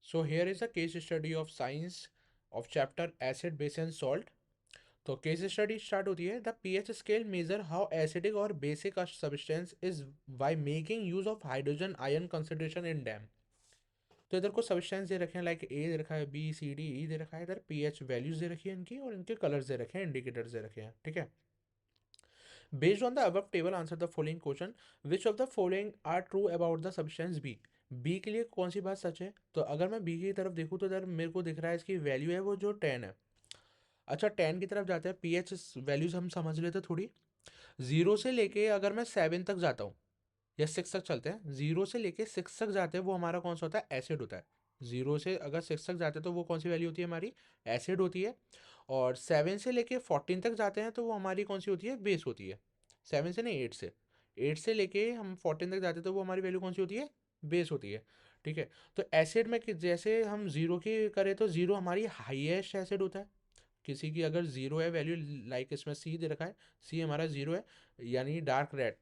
So here is a case study of science of chapter acid base and salt. तो case study start होती है। The pH scale measure how acidic और basic a substance is by making use of hydrogen ion concentration in them. तो इधर को substance दे रखे हैं, like a दे रखा है, बी सी डी ई दे रखा है, इधर पीएच वैल्यूज दे रखी है इनकी, और इनके कलर्स दे रखे हैं, इंडिकेटर्स दे रखे हैं, ठीक है। Based on the above table answer the following question, which of the following are true about the substance B. B के लिए कौन सी बात सच है? तो अगर मैं बी की तरफ देखूँ तो इधर मेरे को दिख रहा है इसकी वैल्यू है वो जो 10 है। अच्छा, 10 की तरफ जाते हैं, पीएच वैल्यूज हम समझ लेते थोड़ी। जीरो से लेके अगर मैं 7 तक जाता हूँ या 6 तक चलते हैं, जीरो से लेके 6 तक जाते हैं, वो हमारा कौन सा होता है? एसिड होता है। जीरो से अगर 6 तक जाते हैं तो वो कौन सी वैल्यू होती है? हमारी एसिड होती है। और 7 से लेके 14 तक जाते हैं तो वो हमारी कौन सी होती है? बेस होती है। 7 से नहीं, 8 से। 8 से लेके हम 14 तक जाते हैं तो वो हमारी वैल्यू कौन सी होती है? बेस होती है, ठीक है। तो एसिड में जैसे हम जीरो की करें तो जीरो हमारी हाईएस्ट एसिड होता है। किसी की अगर जीरो है वैल्यू, लाइक इसमें सी दे रखा है, सी हमारा जीरो है, यानी डार्क रेड।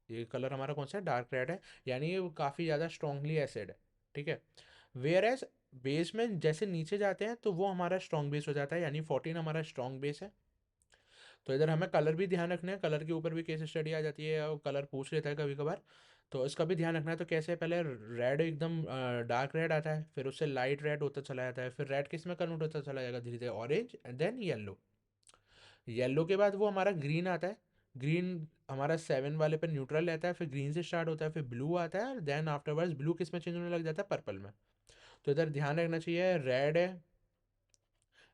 ये कलर हमारा कौन सा है? डार्क रेड है, यानी ये काफ़ी ज़्यादा स्ट्रांगली एसिड है, ठीक है। वेयर एज बेस में जैसे नीचे जाते हैं तो वो हमारा स्ट्रॉन्ग बेस हो जाता है, यानी 14 हमारा स्ट्रॉन्ग बेस है। तो इधर हमें कलर भी ध्यान रखना है, कलर के ऊपर भी केस स्टडी आ जाती है और कलर पूछ लेता है कभी कभार। तो इसका भी ध्यान रखना है। तो कैसे? पहले रेड एकदम डार्क रेड आता है, फिर उससे लाइट रेड होता चला जाता है, फिर रेड किस में कन्वर्ट होता चला जाएगा? धीरे धीरे orange and then yellow. Yellow के बाद वो हमारा ग्रीन आता है। ग्रीन हमारा 7 वाले पे न्यूट्रल रहता है, फिर ग्रीन से स्टार्ट होता है, फिर ब्लू आता है, देन आफ्टरवर्ड्स ब्लू किस में चेंज होने लग जाता है? पर्पल में। तो इधर ध्यान रखना चाहिए, रेड है,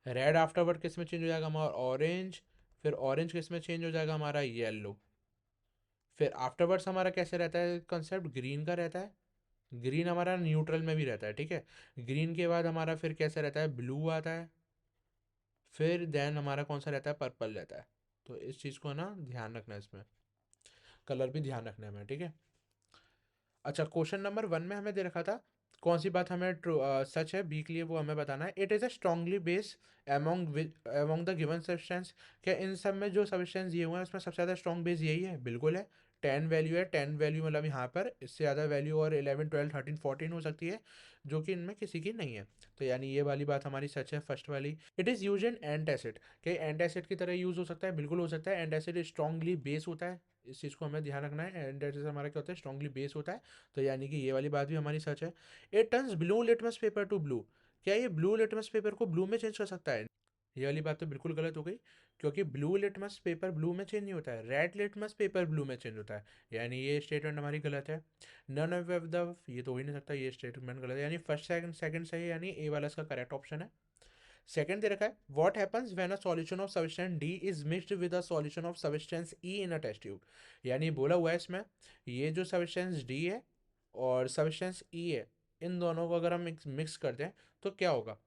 रेड आफ्टरवर्ड किस में चेंज हो जाएगा? हमारा ऑरेंज। फिर ऑरेंज किस में चेंज हो जाएगा? हमारा येलो। फिर आफ्टरवर्ड्स हमारा कैसे रहता है कंसेप्ट? ग्रीन का रहता है। ग्रीन हमारा न्यूट्रल में भी रहता है, ठीक है। ग्रीन के बाद हमारा फिर कैसे रहता है? ब्लू आता है। फिर देन हमारा कौन सा रहता है? पर्पल रहता है। तो इस चीज़ को ना ध्यान रखना है, इसमें कलर भी ध्यान रखना है हमें, ठीक है। अच्छा, क्वेश्चन नंबर 1 में हमें दे रखा था कौन सी बात हमें ट्रू सच है बी के लिए, वो हमें बताना है। It is a strongly base among the given substance. क्या इन सब में जो सब्सटेंस दिए हुए हैं उसमें सबसे ज़्यादा स्ट्रॉन्ग बेस यही है? बिल्कुल है। 10 वैल्यू है, 10 वैल्यू मतलब यहाँ पर इससे ज़्यादा वैल्यू और 11 12 13 14 हो सकती है, जो कि इनमें किसी की नहीं है। तो यानी ये वाली बात हमारी सच है, फर्स्ट वाली। It is use in antacid. क्या एंटासिड की तरह यूज़ हो सकता है? बिल्कुल हो सकता है। एंटासिड स्ट्रांगली बेस होता है, इस चीज़ को हमें ध्यान रखना है। एंटासिड हमारा क्या होता है? स्ट्रांगली बेस होता है। तो यानी कि ये वाली बात भी हमारी सच है। It turns blue litmus paper two blue. क्या ये ब्लू लिटमस पेपर को ब्लू में चेंज कर सकता है? ये वाली बात तो बिल्कुल गलत हो गई, क्योंकि ब्लू लिटमस पेपर ब्लू में चेंज नहीं होता है, रेड लिटमस पेपर ब्लू में चेंज होता है। यानी ये स्टेटमेंट हमारी गलत है। नन ऑफ द, ये तो हो ही नहीं सकता, ये स्टेटमेंट गलत है, यानी फर्स्ट सेकंड सेकंड सही है, यानी ए वाला इसका करेक्ट ऑप्शन है। सेकंड दे रखा है, what happens when a solution of substance D is mixed with a solution of substance E in a test tube. यानी बोला हुआ है इसमें, ये जो सब्सटेंस डी है और सब्सटेंस ई है, इन दोनों को अगर हम मिक्स करते हैं तो क्या होगा?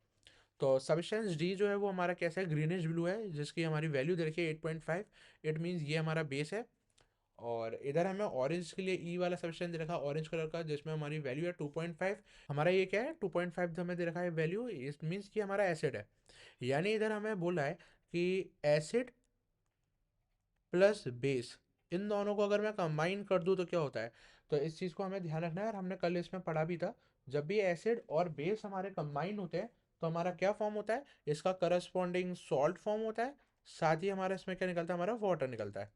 तो सब्सटेंस डी जो है वो हमारा कैसा है? ग्रीनिश ब्लू है, जिसकी हमारी वैल्यू दे रखी है 8.5। इट मीन्स ये हमारा बेस है। और इधर हमें ऑरेंज के लिए ई वाला सब्सटेंस दे रखा है ऑरेंज कलर का, जिसमें हमारी वैल्यू है 2.5। हमारा ये क्या है? 2.5 हमें दे रखा है वैल्यू, इट मीन्स कि हमारा एसिड है। यानी इधर हमें बोला है कि एसिड प्लस बेस, इन दोनों को अगर मैं कंबाइन कर दूं तो क्या होता है? तो इस चीज़ को हमें ध्यान रखना है, और हमने कल इसमें पढ़ा भी था। जब भी एसिड और बेस हमारे कंबाइन होते हैं तो हमारा क्या फॉर्म होता है? इसका करस्पॉन्डिंग सॉल्ट फॉर्म होता है। साथ ही हमारा इसमें क्या निकलता है? हमारा वाटर निकलता है।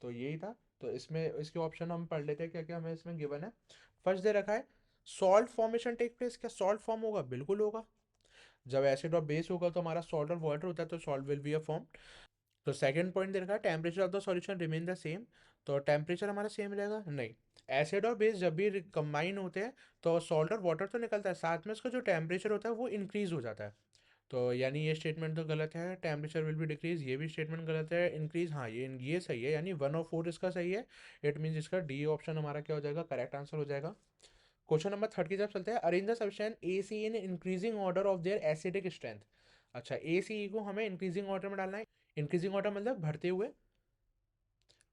तो यही था। तो इसमें इसके ऑप्शन हम पढ़ लेते हैं क्या क्या हमें इसमें गिवन है। फर्स्ट दे रखा है, सॉल्ट फॉर्मेशन टेक प्लेस। क्या सॉल्ट फॉर्म होगा? बिल्कुल होगा। जब एसिड और बेस होगा तो हमारा सॉल्ट और वाटर होता है, तो salt will be a form. तो सेकंड पॉइंट दे रखा है, temperature of the solution remain the same. तो टेम्परेचर हमारा सेम रहेगा? नहीं। एसिड और बेस जब भी कंबाइन होते हैं तो सॉल्ट और वाटर तो निकलता है, साथ में उसका जो टेम्परेचर होता है वो इंक्रीज हो जाता है। तो यानी ये स्टेटमेंट तो गलत है, टेम्परेचर विल बी डिक्रीज, ये भी स्टेटमेंट गलत है। इंक्रीज, हाँ, ये सही है, यानी 1 और 4 इसका सही है। इट मीन्स इसका डी ऑप्शन हमारा क्या हो जाएगा? करेक्ट आंसर हो जाएगा। क्वेश्चन नंबर 3 की तरफ चलते हैं। Arrange the substance A C in increasing order of their acidic strength. अच्छा, ए सी को हमें इंक्रीजिंग ऑर्डर में डालना है। इंक्रीजिंग ऑर्डर मतलब बढ़ते हुए।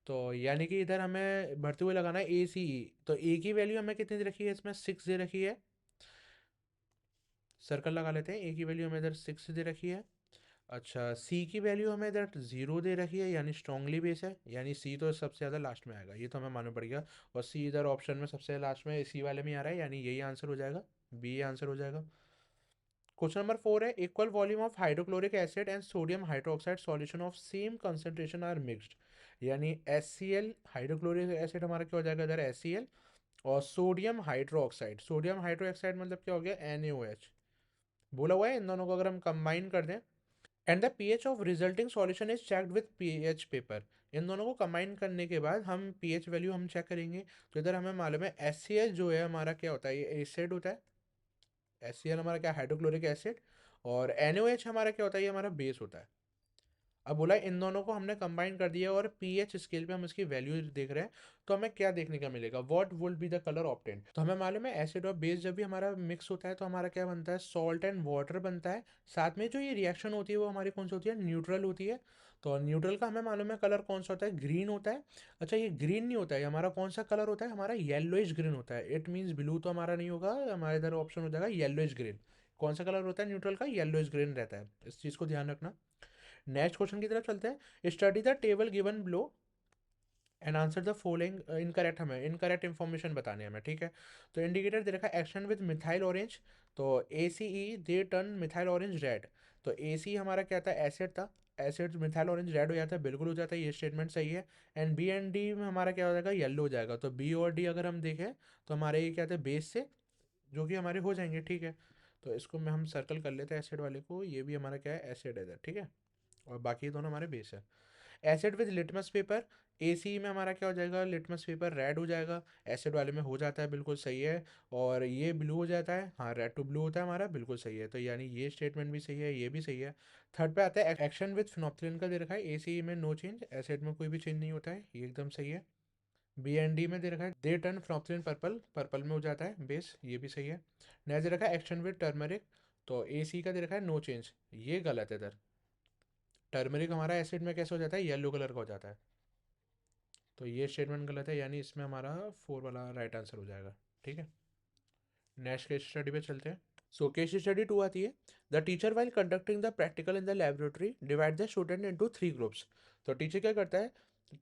तो यानी कि इधर हमें बढ़ते हुए लगाना है ए सी ई। तो ए की वैल्यू हमें कितनी दे रखी है? इसमें 6 दे रखी है। सर्कल लगा लेते हैं, ए की वैल्यू हमें इधर 6 दे रखी है। अच्छा, सी की वैल्यू हमें इधर 0 दे रखी है, यानी स्ट्रांगली बेस है, यानी सी तो सबसे ज़्यादा लास्ट में आएगा, ये तो हमें मालूम पड़ गया। और सी इधर ऑप्शन में सबसे लास्ट में सी वाले में आ रहा है, यानी यही आंसर हो जाएगा, बी आंसर हो जाएगा। क्वेश्चन नंबर 4 है, equal volume of hydrochloric acid and sodium hydroxide solution of same concentration are mixed. यानी HCl हाइड्रोक्लोरिक एसिड हमारा क्या हो जाएगा इधर HCl, और सोडियम हाइड्रोक्साइड, सोडियम हाइड्रोक्साइड मतलब क्या हो गया NaOH। बोला हुआ है इन दोनों को अगर हम कंबाइन कर दें, and the pH of resulting solution is checked with pH paper. इन दोनों को कंबाइन करने के बाद हम पीएच वैल्यू हम चेक करेंगे। तो इधर हमें मालूम है HCl जो है हमारा क्या होता है, ये एसिड होता है। HCl हमारा क्या, हाइड्रोक्लोरिक एसिड, और NaOH हमारा क्या होता है, ये हमारा बेस होता है। अब बोला इन दोनों को हमने कंबाइन कर दिया और पीएच स्केल पे हम इसकी वैल्यू देख रहे हैं, तो हमें क्या देखने का मिलेगा, what would be the colour obtain. तो हमें मालूम है एसिड और बेस जब भी हमारा मिक्स होता है तो हमारा क्या बनता है, सॉल्ट एंड वाटर बनता है। साथ में जो ये रिएक्शन होती है वो हमारी कौन सी होती है, न्यूट्रल होती है। तो न्यूट्रल का हमें मालूम है कलर कौन सा होता है, ग्रीन होता है। अच्छा ये ग्रीन नहीं होता है, हमारा कौन सा कलर होता है, हमारा येलोइश ग्रीन होता है। इट मीन्स ब्लू तो हमारा नहीं होगा, हमारे इधर ऑप्शन हो जाएगा येलोइश ग्रीन। कौन सा कलर होता है न्यूट्रल का, येलोइश ग्रीन रहता है, इस चीज़ को ध्यान रखना। नेक्स्ट क्वेश्चन की तरफ चलते हैं, study the table given below and answer the following incorrect, हमें इनकरेक्ट इन्फॉर्मेशन बताने हमें, ठीक है। तो इंडिकेटर दे रखा है एक्शन विद मिथाइल ऑरेंज, तो ACE they turn methyl orange red. तो AC हमारा क्या था, एसिड था, एसिड मिथाइल ऑरेंज रेड हो जाता है, बिल्कुल हो जाता है, ये स्टेटमेंट सही है। एंड B एंड D में हमारा क्या हो जाएगा, येलो हो जाएगा। तो B और D अगर हम देखें तो हमारे ये क्या थे, बेस से, जो कि हमारे हो जाएंगे, ठीक है। तो इसको में हम सर्कल कर लेते हैं एसिड वाले को, ये भी हमारा क्या है, एसिड है इधर, ठीक है। और बाकी दोनों हमारे बेस है। Acid with litmus paper, AC में हमारा क्या हो जाएगा, लिटमस पेपर रेड हो जाएगा, एसिड वाले में हो जाता है, बिल्कुल सही है। और ये ब्लू हो जाता है, हाँ रेड टू ब्लू होता है हमारा, बिल्कुल सही है। तो यानी ये स्टेटमेंट भी सही है, ये भी सही है। थर्ड पे आता है एक्शन विद फिनोप्थिलिन का दे रखा है, ACE में नो चेंज, एसिड में कोई भी चेंज नहीं होता है, ये एकदम सही है। B एंड D में दे रखा है they turn phenolphthalein purple, purple में हो जाता है बेस, ये भी सही है। नेक्स्ट दे रखा है एक्शन विद टर्मरिक, तो AC का दे रखा है नो चेंज, ये गलत है इधर। टर्मरिक हमारा एसिड में कैसे हो जाता है, येलो कलर का हो जाता है। तो ये स्टेटमेंट गलत है, यानी इसमें हमारा 4 वाला राइट आंसर हो जाएगा, ठीक है। नेक्स्ट केस स्टडी पे चलते हैं। सो केस स्टडी 2 आती है, the teacher while conducting the practical in the laboratory divide the student into 3 groups. तो टीचर क्या करता है,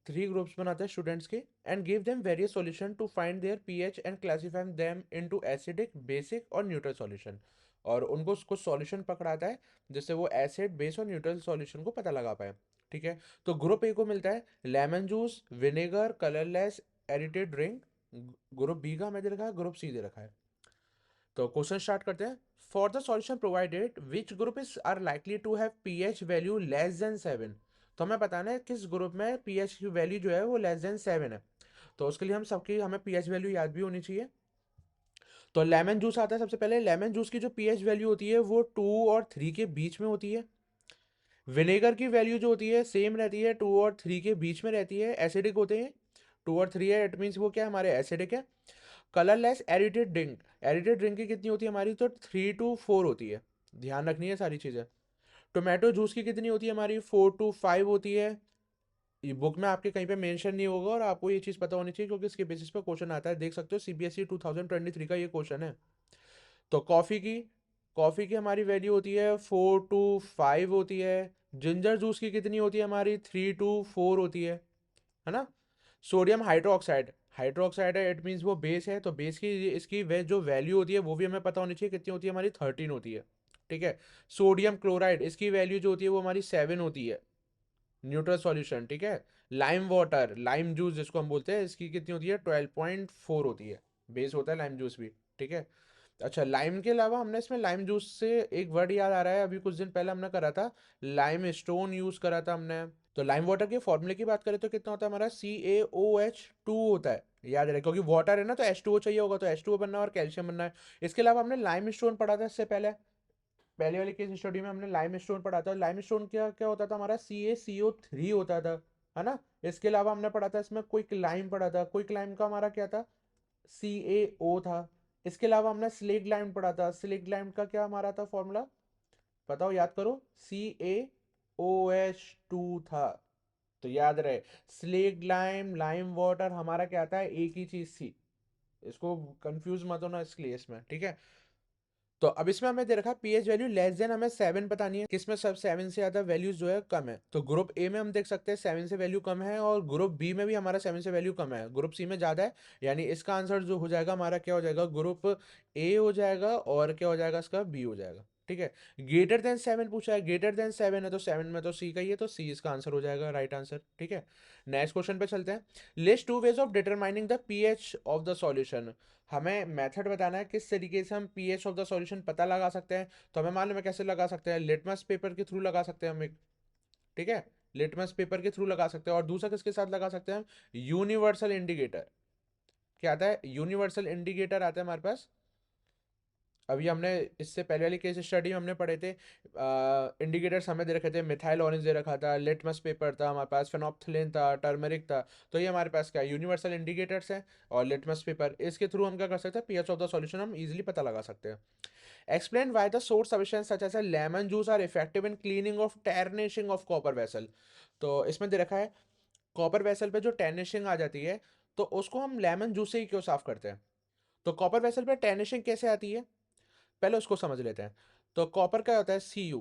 3 ग्रुप्स बनाता है स्टूडेंट्स के, and give them various solution to find their pH and classify them into acidic, basic और neutral solution. और उनको कुछ सॉल्यूशन पकड़ाता है जिससे वो एसिड, बेस और न्यूट्रल सॉल्यूशन को पता लगा पाए, ठीक है। तो ग्रुप ए को मिलता है lemon juice, vinegar, colourless aerated drink. Group B का हमें दे रखा है, ग्रुप सी दे रखा है। तो क्वेश्चन स्टार्ट करते हैं। For the solution provided which group is are likely to have pH value less than 7। तो हमें बताना है किस ग्रुप में पीएच की वैल्यू जो है वो लेस देन 7 है। तो उसके लिए हम सबकी हमें पीएच वैल्यू याद भी होनी चाहिए। तो लेमन जूस आता है सबसे पहले, लेमन जूस की जो पीएच वैल्यू होती है वो 2 और 3 के बीच में होती है। विनेगर की वैल्यू जो होती है सेम रहती है, 2 और 3 के बीच में रहती है, एसिडिक होते हैं। 2 और 3 है, इट मीन्स वो क्या है, हमारे एसिडिक है। Colourless aerated drink, edited drink की कितनी होती है हमारी, तो 3 to 4 होती है। ध्यान रखनी है सारी चीज़ें। टोमेटो जूस की कितनी होती है हमारी, 4 to 5 होती है। ये बुक में आपके कहीं पे मेंशन नहीं होगा, और आपको ये चीज़ पता होनी चाहिए क्योंकि इसके बेसिस पे क्वेश्चन आता है, देख सकते हो CBSE 2023 का ये क्वेश्चन है। तो कॉफ़ी की हमारी वैल्यू होती है 4 to 5 होती है। जिंजर जूस की कितनी होती है हमारी, 3 to 4 होती है ना। सोडियम हाइड्रोक्साइड, हाइड्रोक्साइड है, इट मीन्स वो बेस है, तो बेस की इसकी जो वैल्यू होती है वो भी हमें पता होनी चाहिए, कितनी होती है हमारी, 13 होती है, ठीक है। सोडियम क्लोराइड, इसकी वैल्यू जो होती है वो हमारी 7 होती है, न्यूट्रल सॉल्यूशन, ठीक है। लाइम वाटर, लाइम जूस जिसको हम बोलते हैं, इसकी कितनी होती है, 12.4 होती है, बेस होता है लाइम जूस भी, ठीक है। अच्छा लाइम के अलावा हमने इसमें लाइम जूस से एक वर्ड याद आ रहा है, अभी कुछ दिन पहले हमने करा था, लाइम स्टोन यूज करा था हमने। तो लाइम वाटर के फॉर्मूले की बात करें तो कितना होता है हमारा, CaOH2 होता है, याद रहे, क्योंकि वाटर है ना तो H2O चाहिए होगा, तो H2O बनना है और कैल्शियम बनना है। इसके अलावा हमने लाइम स्टोन पढ़ा था इससे पहले, पहले वाली केस स्टडी में हमने लाइम स्टोन पढ़ा था। लाइम स्टोन क्या क्या होता था हमारा, CaCO3 होता था, है ना। इसके अलावा हमने पढ़ा था इसमें क्विक लाइम पढ़ा था, क्विक लाइम का हमारा क्या था, CaO था। इसके अलावा हमने स्लेग लाइम पढ़ा था, स्लेग लाइम का क्या हमारा था फॉर्मूला, बताओ याद करो, CaOH2 था। तो याद रहे, स्लेग लाइम, लाइम वाटर हमारा क्या था, एक ही चीज थी, इसको कंफ्यूज मत होना इसलिए इसमें, ठीक है। तो अब इसमें हमें दे रखा है पीएच वैल्यू लेस देन, हमें 7 बतानी है, किसमें सब 7 से ज्यादा वैल्यूज जो है कम है। तो ग्रुप ए में हम देख सकते हैं 7 से वैल्यू कम है, और ग्रुप बी में भी हमारा 7 से वैल्यू कम है, ग्रुप सी में ज्यादा है। यानी इसका आंसर जो हो जाएगा हमारा क्या हो जाएगा, ग्रुप ए हो जाएगा, और क्या हो जाएगा इसका, बी हो जाएगा। ठीक है। ग्रेटर देन 7 पूछा है, ग्रेटर देन 7 है तो 7 में तो सी का ही है, तो सी इसका आंसर हो जाएगा, राइट आंसर। ठीक है, नेक्स्ट क्वेश्चन पे चलते हैं। List two ways of determining the pH of the solution. हमें मेथड बताना है किस तरीके से हम पीएच ऑफ द सॉल्यूशन पता लगा सकते हैं। तो हमें मालूम है कैसे लगा सकते हैं, लिटमस पेपर के थ्रू लगा सकते हैं हम एक, ठीक है, लिटमस पेपर के थ्रू लगा सकते हैं। और दूसरा किसके साथ लगा सकते हैं हम, यूनिवर्सल इंडिकेटर। क्या आता है, यूनिवर्सल इंडिकेटर आता है हमारे पास। अभी हमने इससे पहले वाली केस स्टडी में हमने पढ़े थे, इंडिकेटर्स हमें दे रखे थे, मिथाइल ऑरेंज दे रखा था, लिटमस पेपर था हमारे पास, फेनोप्थिलिन था, टर्मरिक था। तो ये हमारे पास क्या यूनिवर्सल इंडिकेटर्स हैं। और लिटमस पेपर, इसके थ्रू हम क्या कर सकते हैं, पीएच ऑफ द सॉल्यूशन हम इजीली पता लगा सकते हैं। Explain why the sour substance such as lemon juice are effective in cleaning of tarnishing of copper vessel. तो इसमें दे रखा है कॉपर वेसल पे जो टर्निशिंग आ जाती है, तो उसको हम लेमन जूस से ही क्यों साफ करते हैं। तो कॉपर वेसल पे टर्निशिंग कैसे आती है, पहले उसको समझ लेते हैं। तो कॉपर क्या होता है, Cu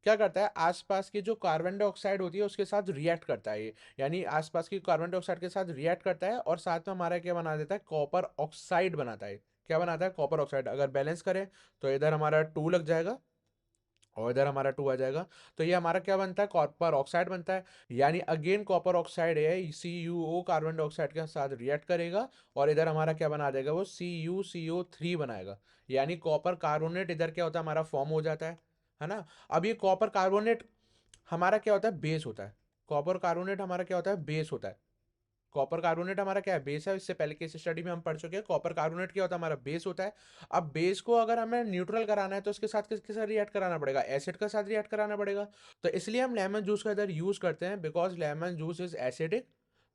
क्या करता है, आसपास की जो कार्बन डाइऑक्साइड होती है उसके साथ रिएक्ट करता है ये, यानी आसपास की कार्बन डाइऑक्साइड के साथ रिएक्ट करता है और साथ में हमारा क्या बना देता है, कॉपर ऑक्साइड बनाता है। क्या बनाता है, कॉपर ऑक्साइड। अगर बैलेंस करें तो इधर हमारा 2 लग जाएगा और इधर हमारा 2 आ जाएगा। तो ये हमारा क्या बनता है, कॉपर ऑक्साइड बनता है। यानी अगेन कॉपर ऑक्साइड है, CuO कार्बन डाइऑक्साइड के साथ रिएक्ट करेगा और इधर हमारा क्या बना देगा, वो CuCO3 बनाएगा। यानी कॉपर कार्बोनेट इधर क्या होता है, हमारा फॉर्म हो जाता है ना। अब ये कॉपर कार्बोनेट हमारा क्या होता है, बेस होता है। कॉपर कार्बोनेट हमारा क्या होता है, बेस होता है। कॉपर कार्बोनेट हमारा क्या है, बेस है। इससे पहले की स्टडी में हम पढ़ चुके हैं कॉपर कार्बोनेट क्या होता है, हमारा बेस होता है। अब बेस को अगर हमें न्यूट्रल कराना है तो उसके साथ किसके साथ रिएक्ट कराना पड़ेगा, एसिड के साथ रिएक्ट कराना पड़ेगा। तो इसलिए हम लेमन जूस का इधर यूज करते हैं, because lemon juice is acidic.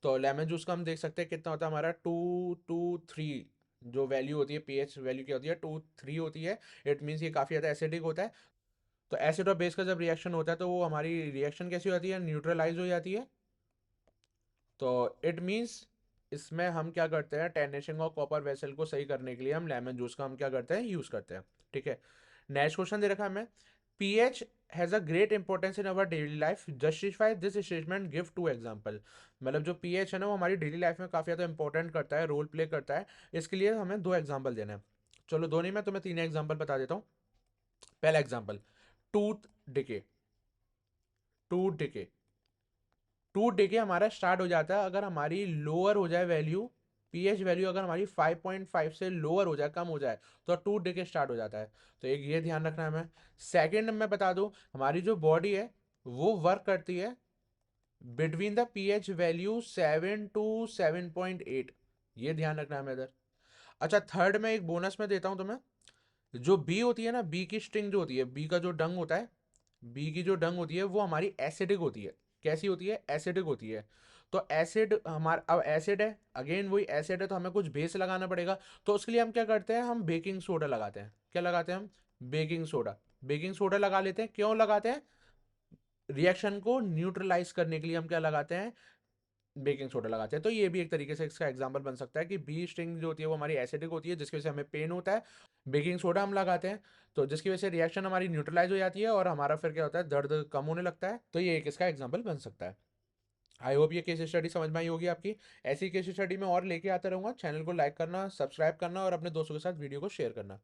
तो लेमन जूस का हम देख सकते हैं कितना होता है हमारा, 2 2 3 जो वैल्यू होती है, पीएच वैल्यू क्या होती है, 2 3 होती है। इट मीन्स ये काफी ज्यादा एसिडिक होता है। तो एसिड और बेस का जब रिएक्शन होता है तो वो हमारी रिएक्शन कैसी हो जाती है, न्यूट्रलाइज हो जाती है। तो इट मीन्स इसमें हम क्या करते हैं, टेनिशिंग और कॉपर वेसल को सही करने के लिए हम लेमन जूस का हम क्या करते हैं, यूज करते हैं। ठीक है, नेक्स्ट क्वेश्चन दे रखा है हमें, pH has a great importance in our daily life, justify this statement, give 2 example. मतलब जो पीएच है ना वो हमारी डेली लाइफ में काफी ज्यादा इंपॉर्टेंट करता है, रोल प्ले करता है। इसके लिए हमें 2 एग्जाम्पल देने हैं। चलो दो नहीं, मैं तुम्हें 3 एग्जाम्पल बता देता हूँ। पहला example, tooth decay. Tooth decay, टूट डे के हमारा स्टार्ट हो जाता है अगर हमारी लोअर हो जाए वैल्यू, पीएच वैल्यू अगर हमारी 5.5 से लोअर हो जाए, कम हो जाए, तो टूट डे के स्टार्ट हो जाता है। तो एक ये ध्यान रखना है हमें। सेकंड मैं बता दूं, हमारी जो बॉडी है वो वर्क करती है between the pH value 7 to 7.8। ये ध्यान रखना है हमें इधर। अच्छा, थर्ड में एक बोनस में देता हूं तुम्हें। जो बी होती है ना, बी की स्ट्रिंग जो होती है, बी का जो डंग होता है, बी की जो डंग होती है वो हमारी एसिडिक होती है। कैसी होती है, एसिडिक होती है। तो एसिड हमारा, अब एसिड है, अगेन वही एसिड है तो हमें कुछ बेस लगाना पड़ेगा। तो उसके लिए हम क्या करते हैं, हम बेकिंग सोडा लगाते हैं। क्या लगाते हैं हम, बेकिंग सोडा। बेकिंग सोडा लगा लेते हैं, क्यों लगाते हैं, रिएक्शन को न्यूट्रलाइज करने के लिए हम क्या लगाते हैं, बेकिंग सोडा लगाते हैं। तो ये भी एक तरीके से इसका एग्जांपल बन सकता है कि बी स्ट्रिंग जो होती है वो हमारी एसिडिक होती है जिसकी वजह से हमें पेन होता है। बेकिंग सोडा हम लगाते हैं तो जिसकी वजह से रिएक्शन हमारी न्यूट्रलाइज हो जाती है और हमारा फिर क्या होता है, दर्द कम होने लगता है। तो ये एक इसका एग्जांपल बन सकता है। आई होप ये केस स्टडी समझ में आई होगी आपकी। ऐसी केस स्टडी में और लेके आता रहूंगा। चैनल को लाइक करना, सब्सक्राइब करना और अपने दोस्तों के साथ वीडियो को शेयर करना।